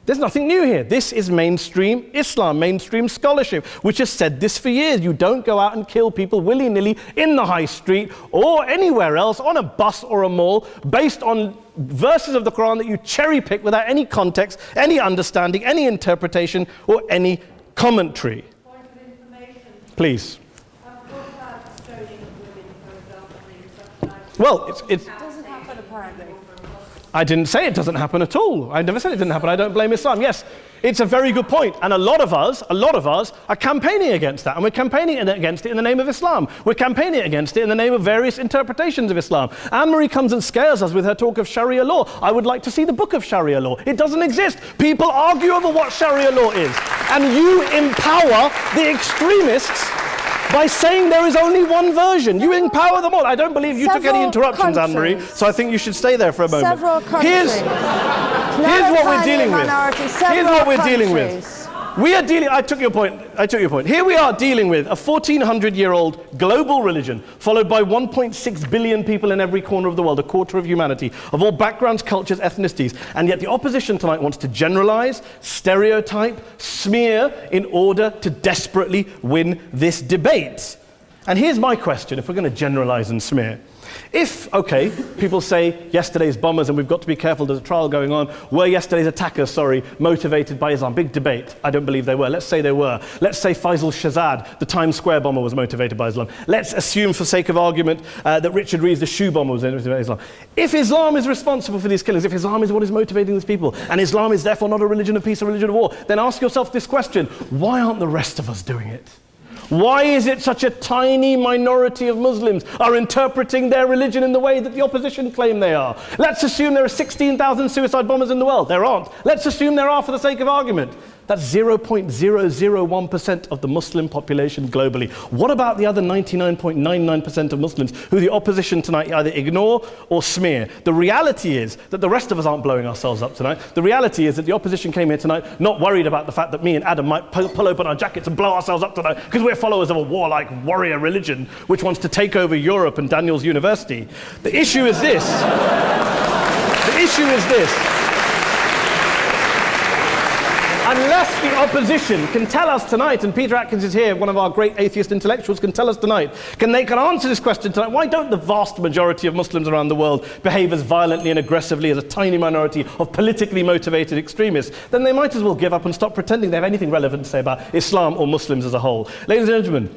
There's nothing new here. This is mainstream Islam, mainstream scholarship, which has said this for years. You don't go out and kill people willy-nilly in the high street or anywhere else, on a bus or a mall, based on verses of the Quran that you cherry-pick without any context, any understanding, any interpretation, or any commentary. Point of information. Please. What about stoning of women, for example, Well, it doesn't happen apparently. I didn't say it doesn't happen at all. I never said it didn't happen. I don't blame Islam. Yes, it's a very good point. And a lot of us are campaigning against that. And we're campaigning against it in the name of Islam. We're campaigning against it in the name of various interpretations of Islam. Anne-Marie comes and scares us with her talk of Sharia law. I would like to see the book of Sharia law. It doesn't exist. People argue over what Sharia law is. And you empower the extremists by saying there is only one version. You empower them all. I don't believe you took any interruptions, Anne-Marie, so I think you should stay there for a moment. Several countries. Here's what we're dealing with. Here's what we're dealing with. I took your point. Here we are dealing with a 1,400-year-old global religion, followed by 1.6 billion people in every corner of the world, a quarter of humanity, of all backgrounds, cultures, ethnicities. And yet the opposition tonight wants to generalize, stereotype, smear in order to desperately win this debate. And here's my question, if we're going to generalize and smear. If, okay, people say yesterday's bombers, and we've got to be careful, there's a trial going on, were yesterday's attackers, motivated by Islam? Big debate. I don't believe they were. Let's say they were. Let's say Faisal Shahzad, the Times Square bomber, was motivated by Islam. Let's assume, for sake of argument, that Richard Reeves, the shoe bomber, was motivated by Islam. If Islam is responsible for these killings, if Islam is what is motivating these people, and Islam is therefore not a religion of peace, a religion of war, then ask yourself this question: why aren't the rest of us doing it? Why is it such a tiny minority of Muslims are interpreting their religion in the way that the opposition claim they are? Let's assume there are 16,000 suicide bombers in the world. There aren't. Let's assume there are for the sake of argument. That's 0.001% of the Muslim population globally. What about the other 99.99% of Muslims who the opposition tonight either ignore or smear? The reality is that the rest of us aren't blowing ourselves up tonight. The reality is that the opposition came here tonight not worried about the fact that me and Adam might pull open our jackets and blow ourselves up tonight because we're followers of a warlike warrior religion which wants to take over Europe and Daniel's university. The issue is this. The issue is this. Unless the opposition can tell us tonight, and Peter Atkins is here, one of our great atheist intellectuals, can tell us tonight, can answer this question tonight: why don't the vast majority of Muslims around the world behave as violently and aggressively as a tiny minority of politically motivated extremists? Then they might as well give up and stop pretending they have anything relevant to say about Islam or Muslims as a whole. Ladies and gentlemen,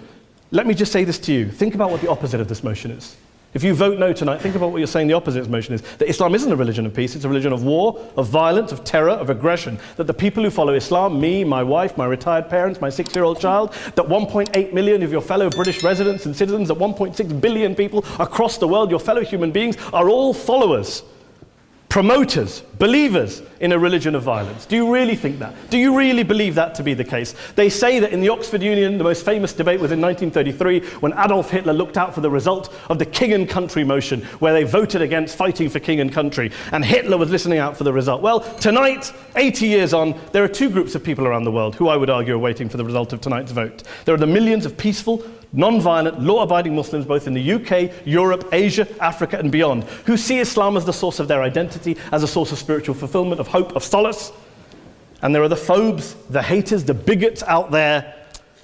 let me just say this to you. Think about what the opposite of this motion is. If you vote no tonight, think about what you're saying the opposite of this motion is. That Islam isn't a religion of peace, it's a religion of war, of violence, of terror, of aggression. That the people who follow Islam, me, my wife, my retired parents, my 6-year-old child, that 1.8 million of your fellow British residents and citizens, that 1.6 billion people across the world, your fellow human beings, are all followers, promoters, believers in a religion of violence. Do you really think that? Do you really believe that to be the case? They say that in the Oxford Union, the most famous debate was in 1933 when Adolf Hitler looked out for the result of the King and Country motion, where they voted against fighting for king and country, and Hitler was listening out for the result. Well, tonight, 80 years on, there are two groups of people around the world who I would argue are waiting for the result of tonight's vote. There are the millions of peaceful, non-violent, law-abiding Muslims both in the UK, Europe, Asia, Africa and beyond, who see Islam as the source of their identity, as a source of spiritual fulfillment, of hope, of solace. And there are the phobes, the haters, the bigots out there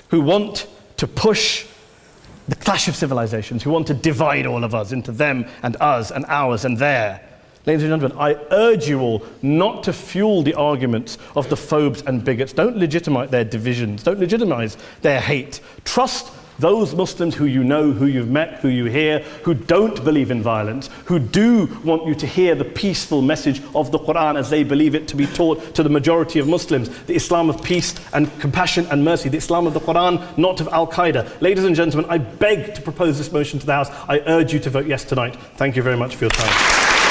who want to push the clash of civilizations, who want to divide all of us into them and us and ours and their. Ladies and gentlemen, I urge you all not to fuel the arguments of the phobes and bigots. Don't legitimize their divisions. Don't legitimize their hate. Trust those Muslims who you know, who you've met, who you hear, who don't believe in violence, who do want you to hear the peaceful message of the Quran as they believe it to be taught to the majority of Muslims, the Islam of peace and compassion and mercy, the Islam of the Quran, not of Al-Qaeda. Ladies and gentlemen, I beg to propose this motion to the House. I urge you to vote yes tonight. Thank you very much for your time.